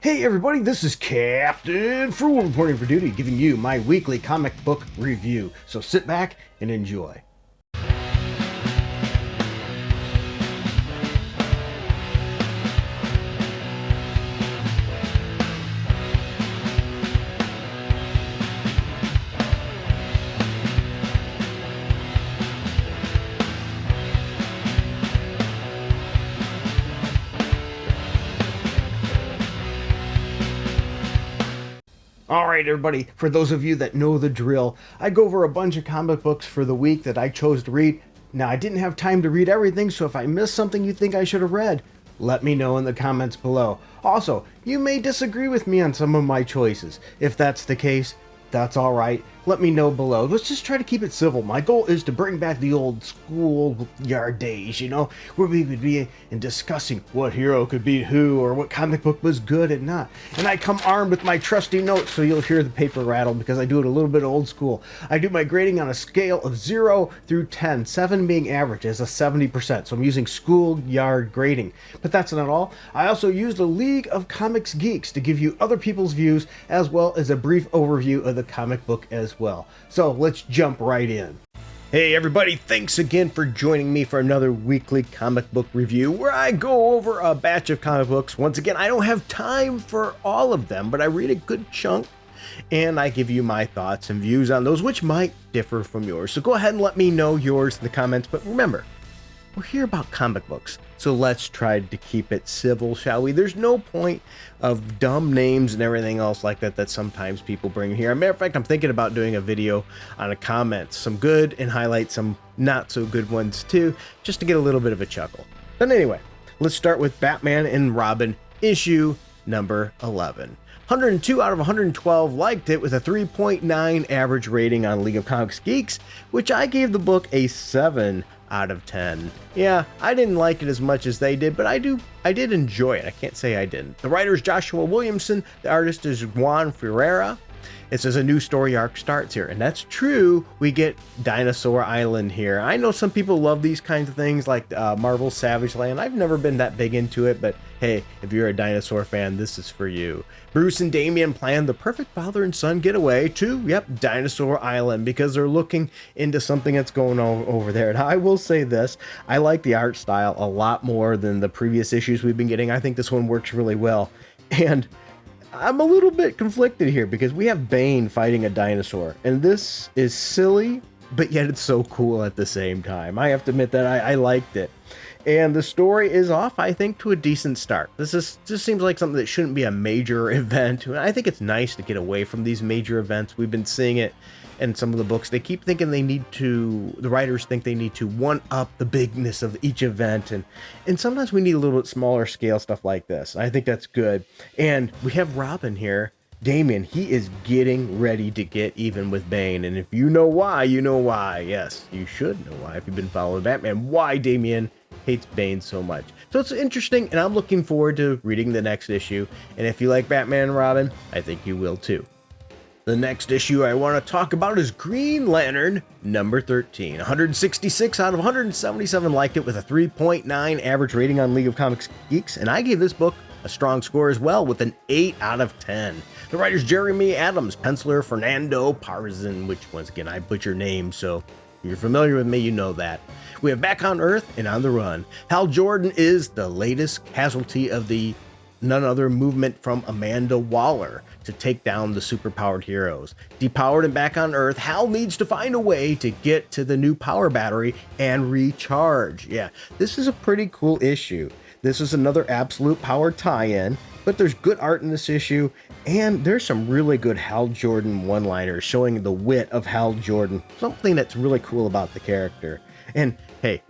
Hey everybody, this is Captain Frugal reporting for duty, giving you my weekly comic book review. So sit back and enjoy. Alright everybody, for those of you that know the drill, I go over a bunch of comic books for the week that I chose to read. Now I didn't have time to read everything, so if I missed something you think I should have read, let me know in the comments below. Also, you may disagree with me on some of my choices. If that's the case, that's alright. Let me know below. Let's just try to keep it civil. My goal is to bring back the old schoolyard days, where we would be in discussing what hero could beat who or what comic book was good and not. And I come armed with my trusty notes so you'll hear the paper rattle because I do it a little bit old school. I do my grading on a scale of 0 through 10, 7 being average as a 70%. So I'm using schoolyard grading. But that's not all. I also use the League of Comics Geeks to give you other people's views as well as a brief overview of the comic book as well. So let's jump right in. Hey everybody, thanks again for joining me for another weekly comic book review where I go over a batch of comic books. Once again, I don't have time for all of them, but I read a good chunk and I give you my thoughts and views on those, which might differ from yours. So go ahead and let me know yours in the comments. But remember, we're here about comic books, so let's try to keep it civil, shall we? There's no point of dumb names and everything else like that sometimes people bring here. As a matter of fact, I'm thinking about doing a video on the comments, some good and highlight some not so good ones too, just to get a little bit of a chuckle. But anyway, let's start with Batman and Robin issue number 11. 102 out of 112 liked it with a 3.9 average rating on League of Comics Geeks, which I gave the book a 7 out of 10. Yeah, I didn't like it as much as they did, but I did enjoy it. I can't say I didn't. The writer is Joshua Williamson. The artist is Juan Ferreira. It says a new story arc starts here, and that's true. We get Dinosaur Island here. I know some people love these kinds of things like Marvel's Savage Land. I've never been that big into it, but hey, if you're a dinosaur fan, this is for you. Bruce and Damian plan the perfect father and son getaway to, Dinosaur Island, because they're looking into something that's going on over there. And I will say this, I like the art style a lot more than the previous issues we've been getting. I think this one works really well. And I'm a little bit conflicted here because we have Bane fighting a dinosaur, and this is silly, but yet it's so cool at the same time. I have to admit that I liked it. And the story is off, I think, to a decent start. This seems like something that shouldn't be a major event. I think it's nice to get away from these major events. We've been seeing it in some of the books. They keep thinking the writers think they need to one up the bigness of each event. And sometimes we need a little bit smaller scale stuff like this. I think that's good. And we have Robin here. Damian, he is getting ready to get even with Bane. And if you know why, you know why. Yes, you should know why if you've been following Batman. Why Damian hates Bane so much. So it's interesting, and I'm looking forward to reading the next issue. And if you like Batman and Robin, I think you will too. The next issue I want to talk about is Green Lantern number 13. 166 out of 177 liked it with a 3.9 average rating on League of Comics Geeks, and I gave this book a strong score as well with an 8 out of 10. The writer's Jeremy Adams, penciler Fernando Parzan, which once again I butcher names, so if you're familiar with me, you know that. We have Back on Earth and On the Run. Hal Jordan is the latest casualty of the none other movement from Amanda Waller to take down the superpowered heroes. Depowered and back on Earth, Hal needs to find a way to get to the new power battery and recharge. Yeah, this is a pretty cool issue. This is another Absolute Power tie-in, but there's good art in this issue, and there's some really good Hal Jordan one-liners showing the wit of Hal Jordan, something that's really cool about the character. And hey,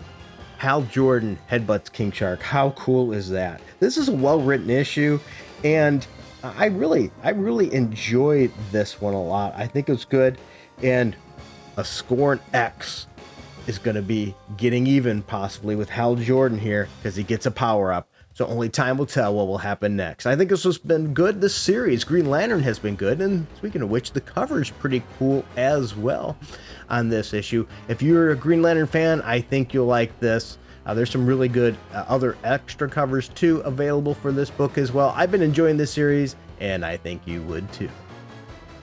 Hal Jordan headbutts King Shark. How cool is that? This is a well-written issue, and I really enjoyed this one a lot. I think it's good, and a Scorn X is going to be getting even possibly with Hal Jordan here because he gets a power-up. So only time will tell what will happen next. I think this has been good, this series. Green Lantern has been good, and speaking of which, the cover's pretty cool as well on this issue. If you're a Green Lantern fan, I think you'll like this. There's some really good other extra covers too available for this book as well. I've been enjoying this series, and I think you would too.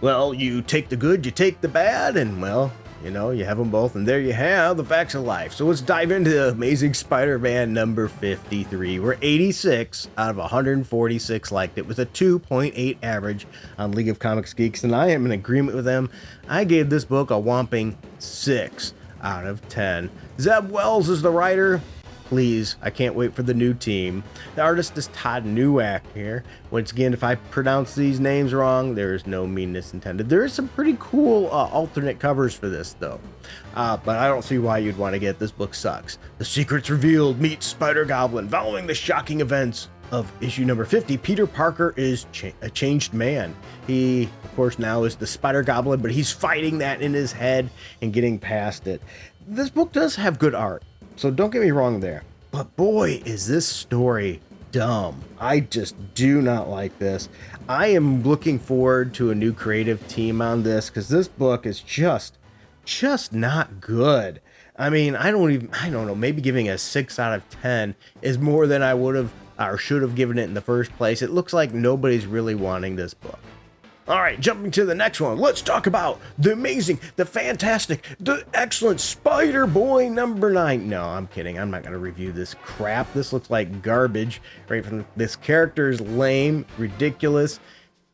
Well, you take the good, you take the bad, and well, you know, you have them both, and there you have the facts of life. So let's dive into Amazing Spider-Man number 53, where 86 out of 146 liked it with a 2.8 average on League of Comics Geeks, and I am in agreement with them. I gave this book a whopping 6 out of 10. Zeb Wells is the writer. Please, I can't wait for the new team. The artist is Todd Newak here. Once again, if I pronounce these names wrong, there is no meanness intended. There is some pretty cool alternate covers for this, though. But I don't see why you'd want to get this book sucks. The secrets revealed, meet Spider-Goblin. Following the shocking events of issue number 50, Peter Parker is a changed man. He, of course, now is the Spider-Goblin, but he's fighting that in his head and getting past it. This book does have good art, so don't get me wrong there. But boy, is this story dumb. I just do not like this. I am looking forward to a new creative team on this, because this book is just not good. I mean, I don't know, maybe giving a 6 out of 10 is more than I would have or should have given it in the first place. It looks like nobody's really wanting this book. All right, jumping to the next one, let's talk about the amazing, the fantastic, the excellent Spider-Boy number 9. No, I'm kidding. I'm not going to review this crap. This looks like garbage. Right from this character is lame, ridiculous.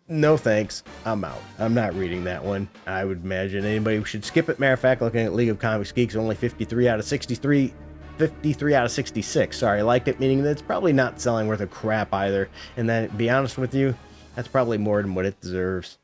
No thanks. I'm out. I'm not reading that one. I would imagine anybody should skip it. Matter of fact, looking at League of Comics Geeks, only 53 out of 63. 53 out of 66. Sorry, I liked it, meaning that it's probably not selling worth a crap either. And then, to be honest with you, that's probably more than what it deserves.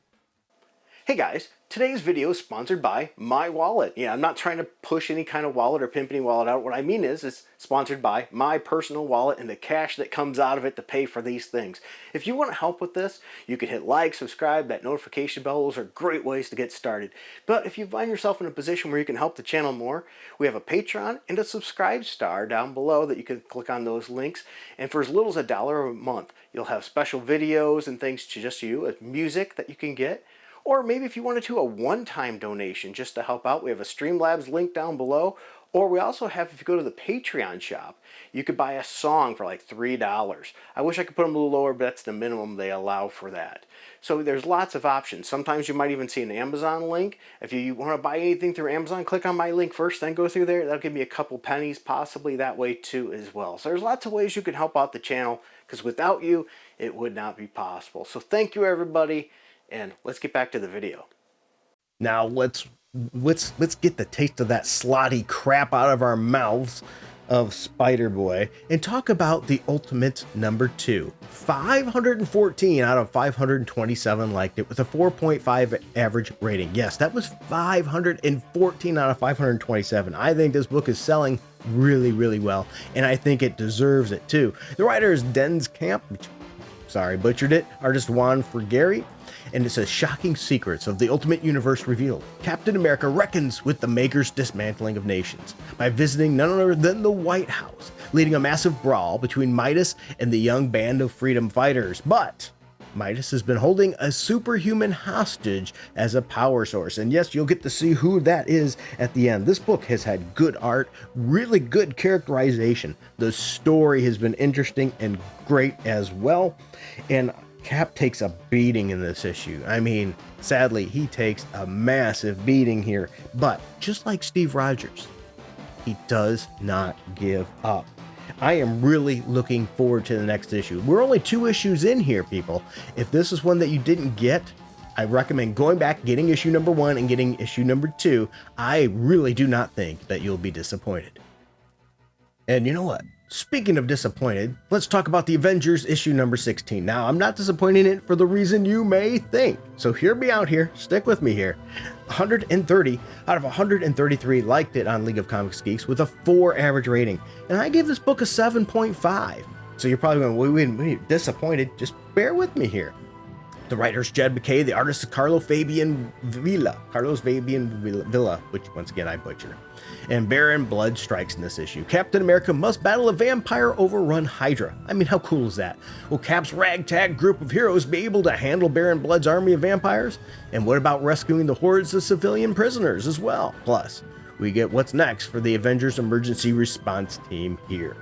Hey guys, today's video is sponsored by My Wallet. Yeah, I'm not trying to push any kind of wallet or pimp any wallet out. What I mean is it's sponsored by my personal wallet and the cash that comes out of it to pay for these things. If you want to help with this, you can hit like, subscribe, that notification bell. Those are great ways to get started. But if you find yourself in a position where you can help the channel more, we have a Patreon and a subscribe star down below that you can click on those links. And for as little as $1 a month, you'll have special videos and things to just you, music that you can get. Or maybe if you wanted to, a one-time donation just to help out, we have a Streamlabs link down below. Or we also have, if you go to the Patreon shop, you could buy a song for like $3. I wish I could put them a little lower, but that's the minimum they allow for that. So there's lots of options. Sometimes you might even see an Amazon link. If you want to buy anything through Amazon, click on my link first, then go through there. That'll give me a couple pennies, possibly that way too as well. So there's lots of ways you can help out the channel, because without you, it would not be possible. So thank you, everybody. And let's get back to the video. Now let's get the taste of that slotty crap out of our mouths of Spider-Boy and talk about the Ultimate number 2. 514 out of 527 liked it with a 4.5 average rating. Yes, that was 514 out of 527. I think this book is selling really, really well, and I think it deserves it too. The writer is Denz Camp, sorry, butchered it. Artist Juan Frigeri. And it says, shocking secrets of the Ultimate Universe revealed. Captain America reckons with the Maker's dismantling of nations by visiting none other than the White House, leading a massive brawl between Midas and the young band of freedom fighters. But Midas has been holding a superhuman hostage as a power source. And yes, you'll get to see who that is at the end. This book has had good art, really good characterization. The story has been interesting and great as well. And Cap takes a beating in this issue. I mean, sadly, he takes a massive beating here. But just like Steve Rogers, he does not give up. I am really looking forward to the next issue. We're only 2 issues in here, people. If this is one that you didn't get, I recommend going back, getting issue number 1 and getting issue number 2. I really do not think that you'll be disappointed. And you know what? Speaking of disappointed, let's talk about the Avengers issue number 16. Now, I'm not disappointed in it for the reason you may think. So hear me out here. Stick with me here. 130 out of 133 liked it on League of Comics Geeks with a 4 average rating. And I gave this book a 7.5. So you're probably going, wait, disappointed. Just bear with me here. The writer's Jed MacKay, the artist is Carlos Fabian Villa, which once again I butcher. And Baron Blood strikes in this issue. Captain America must battle a vampire overrun Hydra. I mean, how cool is that? Will Cap's ragtag group of heroes be able to handle Baron Blood's army of vampires? And what about rescuing the hordes of civilian prisoners as well? Plus, we get what's next for the Avengers Emergency Response Team here.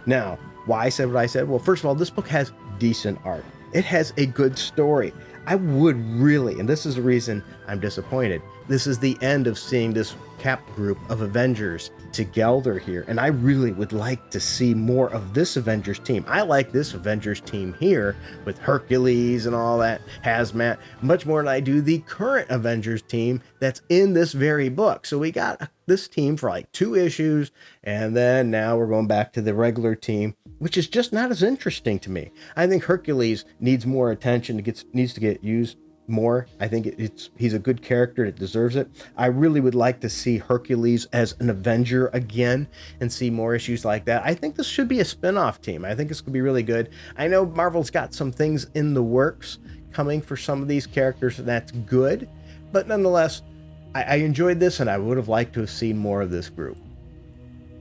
Now, why I said what I said? Well, first of all, this book has decent art. It has a good story. I would really, and this is the reason I'm disappointed, this is the end of seeing this Cap group of Avengers together here, and I really would like to see more of this Avengers team. I like this Avengers team here with Hercules and all that, Hazmat, much more than I do the current Avengers team that's in this very book. So we got this team for like 2 issues, and then now we're going back to the regular team, which is just not as interesting to me. I think Hercules needs more attention, needs to get used more. I think he's a good character. It deserves it. I really would like to see Hercules as an Avenger again and see more issues like that. I think this should be a spin-off team. I think this could be really good. I know Marvel's got some things in the works coming for some of these characters, and that's good. But nonetheless, I enjoyed this, and I would have liked to have seen more of this group.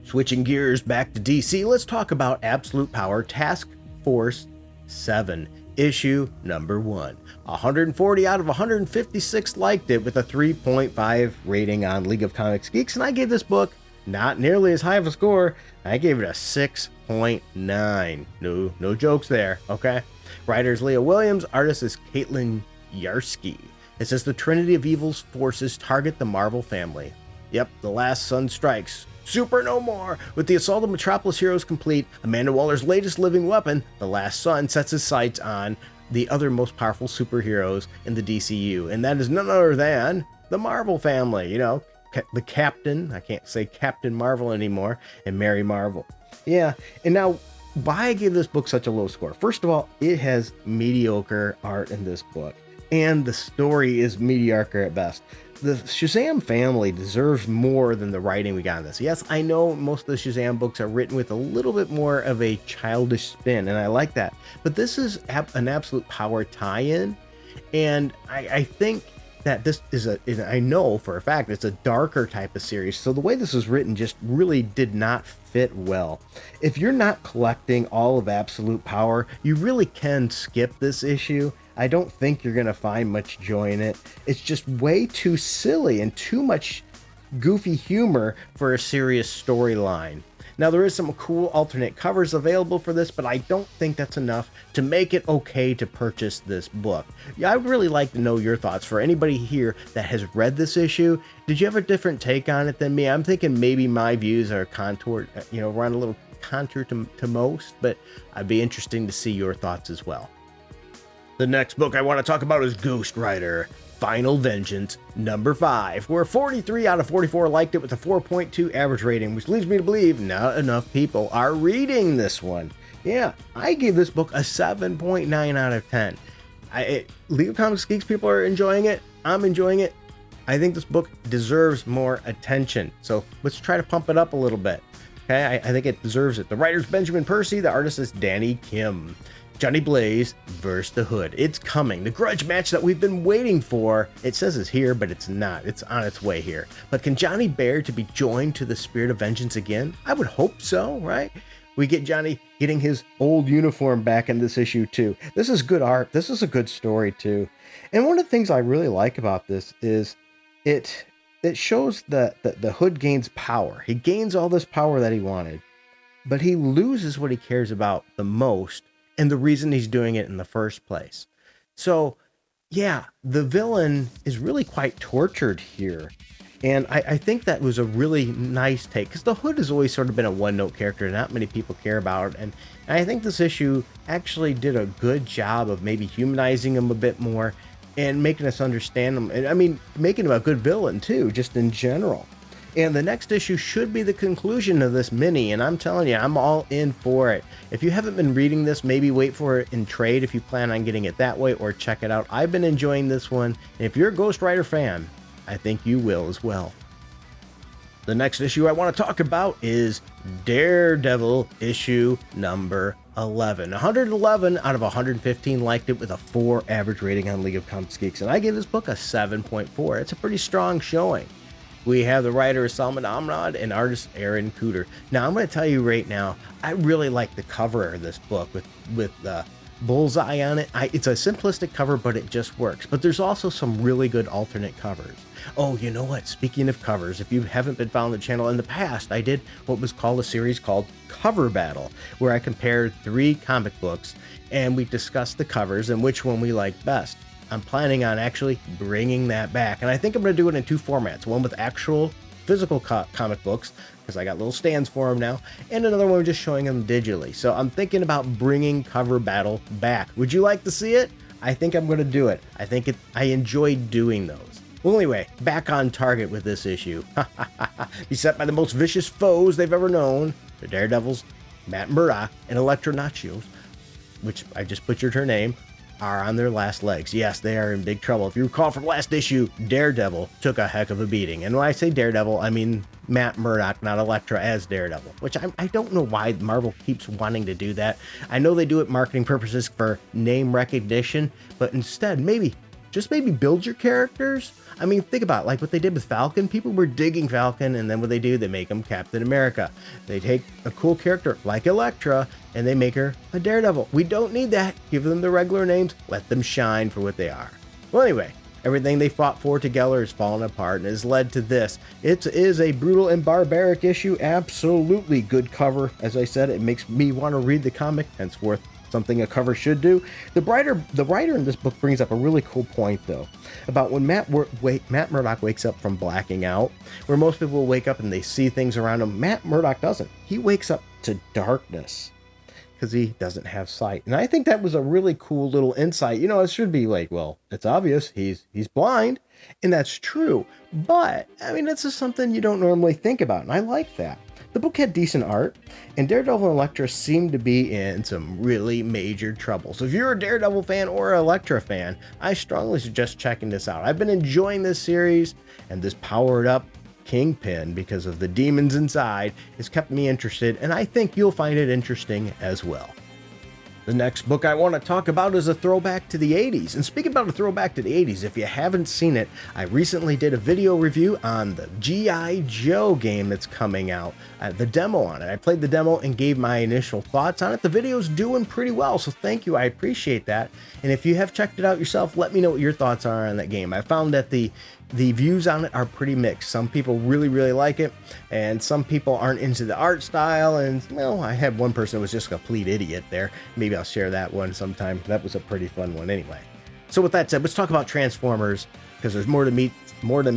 Switching gears back to DC, let's talk about Absolute Power Task Force 7. Issue number 1. 140 out of 156 liked it with a 3.5 rating on League of Comics Geeks, and I gave this book not nearly as high of a score. I gave it a 6.9. No jokes there, okay? Writer is Leah Williams, artist is Caitlin Yarsky. It says the Trinity of Evil's forces target the Marvel family. Yep, the last sun strikes. Super no more! With the assault of Metropolis heroes complete, Amanda Waller's latest living weapon, the Last Sun, sets his sights on the other most powerful superheroes in the DCU, and that is none other than the Marvel family. You know, the Captain, I can't say Captain Marvel anymore, and Mary Marvel. Yeah, and now, why I gave this book such a low score? First of all, it has mediocre art in this book, and the story is mediocre at best. The Shazam family deserves more than the writing we got in this. Yes, I know most of the Shazam books are written with a little bit more of a childish spin, and I like that. But this is an Absolute Power tie-in, and I think that this is I know for a fact it's a darker type of series, so the way this was written just really did not fit well. If you're not collecting all of Absolute Power, you really can skip this issue. I don't think you're going to find much joy in it. It's just way too silly and too much goofy humor for a serious storyline. Now, there is some cool alternate covers available for this, but I don't think that's enough to make it okay to purchase this book. Yeah, I would really like to know your thoughts. For anybody here that has read this issue, did you have a different take on it than me? I'm thinking maybe my views are contoured, run a little contour to most, but I'd be interesting to see your thoughts as well. The next book I want to talk about is Ghost Rider Final Vengeance number 5, where 43 out of 44 liked it with a 4.2 average rating, which leads me to believe not enough people are reading this one. Yeah, I gave this book a 7.9 out of 10. League of Comics Geeks people are enjoying it. I'm enjoying it. I think this book deserves more attention, so let's try to pump it up a little bit. Okay, I think it deserves it. The writer's Benjamin Percy, the artist is Danny Kim. Johnny Blaze versus the Hood. It's coming. The grudge match that we've been waiting for. It says it's here, but it's not. It's on its way here. But can Johnny bear to be joined to the spirit of vengeance again? I would hope so, right? We get Johnny getting his old uniform back in this issue too. This is good art. This is a good story too. And one of the things I really like about this is it shows that the Hood gains power. He gains all this power that he wanted, but he loses what he cares about the most, and the reason he's doing it in the first place. So, yeah, the villain is really quite tortured here. And I think that was a really nice take, because the Hood has always sort of been a one-note character not many people care about. And I think this issue actually did a good job of maybe humanizing him a bit more and making us understand him. And I mean, making him a good villain too, just in general. And the next issue should be the conclusion of this mini, and I'm telling you, I'm all in for it. If you haven't been reading this, maybe wait for it in trade if you plan on getting it that way, or check it out. I've been enjoying this one, and if you're a Ghost Rider fan, I think you will as well. The next issue I want to talk about is Daredevil issue number 11. 111 out of 115 liked it with a 4 average rating on League of Comics Geeks, and I gave this book a 7.4. It's a pretty strong showing. We have the writer Salman Amrad and artist Aaron Cooter. Now, I'm going to tell you right now, I really like the cover of this book with bullseye on it. It's a simplistic cover, but it just works. But there's also some really good alternate covers. Oh, you know what? Speaking of covers, if you haven't been following the channel in the past, I did what was called a series called Cover Battle, where I compared 3 comic books and we discussed the covers and which one we liked best. I'm planning on actually bringing that back, and I think I'm going to do it in 2 formats, one with actual physical comic books, because I got little stands for them now, and another one just showing them digitally. So I'm thinking about bringing Cover Battle back. Would you like to see it? I think I'm going to do it. I enjoy doing those. Well, anyway, back on target with this issue. Beset by the most vicious foes they've ever known, the Daredevils, Matt Murdock, and Elektra Natchios, which I just butchered her name, are on their last legs. Yes, they are in big trouble. If you recall from last issue, Daredevil took a heck of a beating. And when I say Daredevil, I mean Matt Murdock, not Elektra as Daredevil, which I don't know why Marvel keeps wanting to do that. I know they do it marketing purposes for name recognition, but instead, maybe build your characters. I mean, think about like what they did with Falcon. People were digging Falcon, and then what they do, they make him Captain America. They take a cool character like Elektra, and they make her a Daredevil. We don't need that. Give them the regular names. Let them shine for what they are. Well, anyway, everything they fought for together has fallen apart and has led to this. It is a brutal and barbaric issue. Absolutely good cover. As I said, it makes me want to read the comic, henceforth something a cover should do. The writer in this book brings up a really cool point, though, about when Matt Murdock wakes up from blacking out, where most people wake up and they see things around him. Matt Murdock doesn't. He wakes up to darkness because he doesn't have sight. And I think that was a really cool little insight. You know, it should be like, well, it's obvious he's blind, and that's true. But, I mean, that's just something you don't normally think about, and I like that. The book had decent art, and Daredevil and Elektra seemed to be in some really major trouble. So if you're a Daredevil fan or an Elektra fan, I strongly suggest checking this out. I've been enjoying this series, and this powered up Kingpin, because of the demons inside, has kept me interested, and I think you'll find it interesting as well. The next book I want to talk about is a throwback to the 80s. And speaking about a throwback to the 80s, if you haven't seen it, I recently did a video review on the G.I. Joe game that's coming out, the demo on it. I played the demo and gave my initial thoughts on it. The video's doing pretty well, so thank you. I appreciate that. And if you have checked it out yourself, let me know what your thoughts are on that game. I found that the views on it are pretty mixed. Some people really, really like it, and some people aren't into the art style, and, well, I had one person who was just a complete idiot there. Maybe I'll share that one sometime. That was a pretty fun one anyway. So with that said, let's talk about Transformers, because there's more than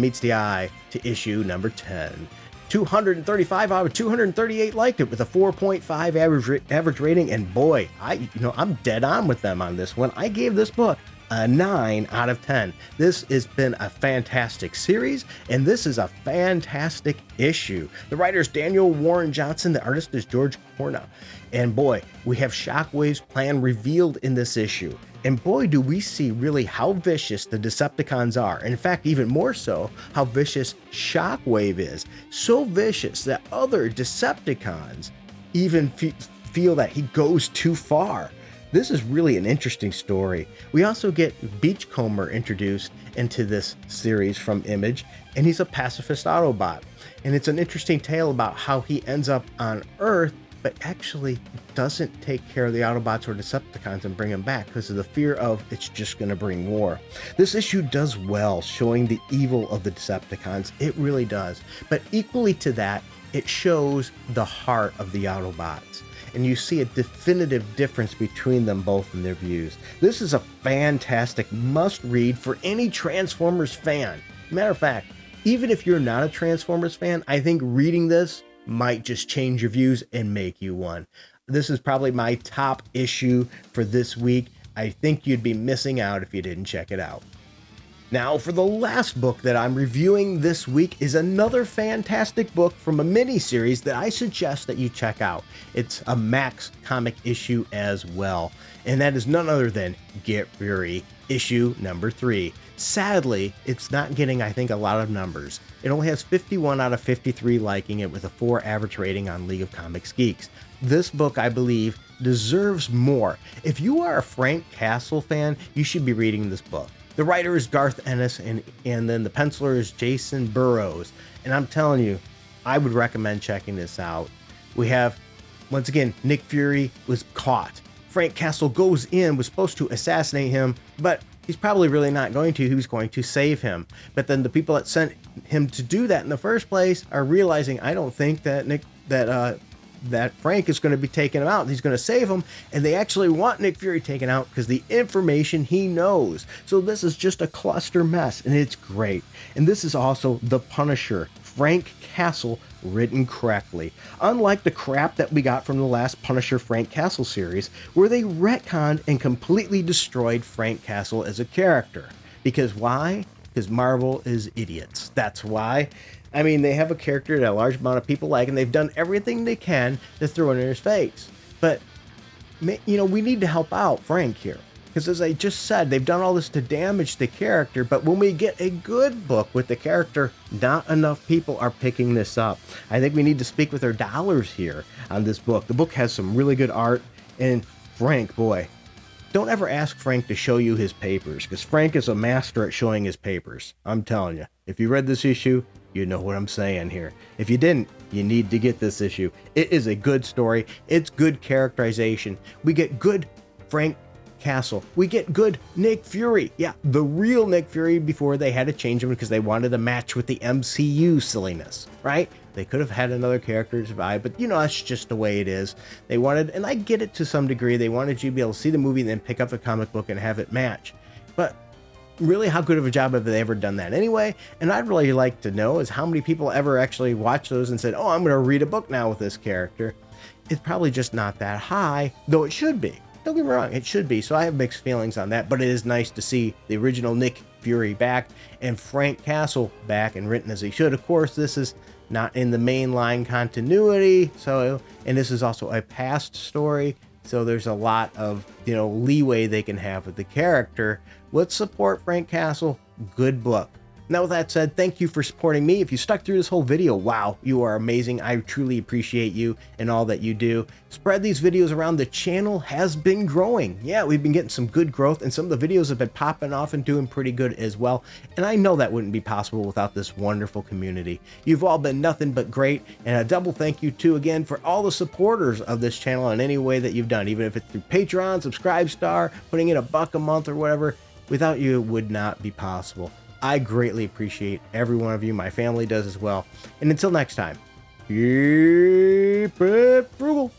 meets the eye to issue number 10. 235 out of 238 liked it with a 4.5 average rating, and boy, I'm dead on with them on this one. I gave this book a 9 out of 10. This has been a fantastic series, and this is a fantastic issue. The writer is Daniel Warren Johnson. The artist is George Corna. And boy, we have Shockwave's plan revealed in this issue. And boy, do we see really how vicious the Decepticons are. In fact, even more so, how vicious Shockwave is. So vicious that other Decepticons even feel that he goes too far. This is really an interesting story. We also get Beachcomber introduced into this series from Image, and he's a pacifist Autobot. And it's an interesting tale about how he ends up on Earth, but actually doesn't take care of the Autobots or Decepticons and bring them back because of the fear of it's just going to bring war. This issue does well showing the evil of the Decepticons. It really does. But equally to that, it shows the heart of the Autobots. And you see a definitive difference between them both in their views. This is a fantastic must-read for any Transformers fan. Matter of fact, even if you're not a Transformers fan, I think reading this might just change your views and make you one. This is probably my top issue for this week. I think you'd be missing out if you didn't check it out. Now, for the last book that I'm reviewing this week is another fantastic book from a mini-series that I suggest that you check out. It's a Max comic issue as well, and that is none other than Get Fury, issue number 3. Sadly, it's not getting, I think, a lot of numbers. It only has 51 out of 53 liking it with a 4 average rating on League of Comics Geeks. This book, I believe, deserves more. If you are a Frank Castle fan, you should be reading this book. The writer is Garth Ennis, and then the penciler is Jason Burrows. And I'm telling you, I would recommend checking this out. We have, once again, Nick Fury was caught Frank Castle goes in, was supposed to assassinate him, but he's probably really not going to. He was going to save him. But then the people that sent him to do that in the first place are realizing, I don't think that that Frank is going to be taking him out. He's going to save him, and they actually want Nick Fury taken out because the information he knows. So this is just a cluster mess, and it's great. And this is also The Punisher, Frank Castle, written correctly. Unlike the crap that we got from the last Punisher Frank Castle series, where they retconned and completely destroyed Frank Castle as a character. Because why? Because Marvel is idiots. That's why. I mean, they have a character that a large amount of people like, and they've done everything they can to throw it in his face. But, you know, we need to help out Frank here. Because as I just said, they've done all this to damage the character, but when we get a good book with the character, not enough people are picking this up. I think we need to speak with our dollars here on this book. The book has some really good art, and Frank, boy, don't ever ask Frank to show you his papers, because Frank is a master at showing his papers. I'm telling you, if you read this issue, you know what I'm saying here. If you didn't, you need to get this issue. It is a good story. It's good characterization. We get good Frank Castle. We get good Nick Fury. Yeah, the real Nick Fury before they had to change him because they wanted a match with the MCU silliness, right? They could have had another character survive, but you know, that's just the way it is. They wanted, and I get it to some degree, they wanted you to be able to see the movie and then pick up a comic book and have it match. But really, how good of a job have they ever done that anyway? And I'd really like to know is how many people ever actually watched those and said, oh, I'm going to read a book now with this character. It's probably just not that high, though it should be. Don't get me wrong, it should be. So I have mixed feelings on that, but it is nice to see the original Nick Fury back and Frank Castle back and written as he should. Of course, this is not in the mainline continuity, so, and this is also a past story, so there's a lot of, you know, leeway they can have with the character. Let's support Frank Castle. Good book. Now, with that said, thank you for supporting me. If you stuck through this whole video, wow, you are amazing. I truly appreciate you and all that you do. Spread these videos around. The channel has been growing. Yeah, we've been getting some good growth, and some of the videos have been popping off and doing pretty good as well. And I know that wouldn't be possible without this wonderful community. You've all been nothing but great, and a double thank you too again for all the supporters of this channel in any way that you've done, even if it's through Patreon, Subscribestar, putting in $1 a month or whatever. Without you, it would not be possible. I greatly appreciate every one of you. My family does as well. And until next time, keep it frugal.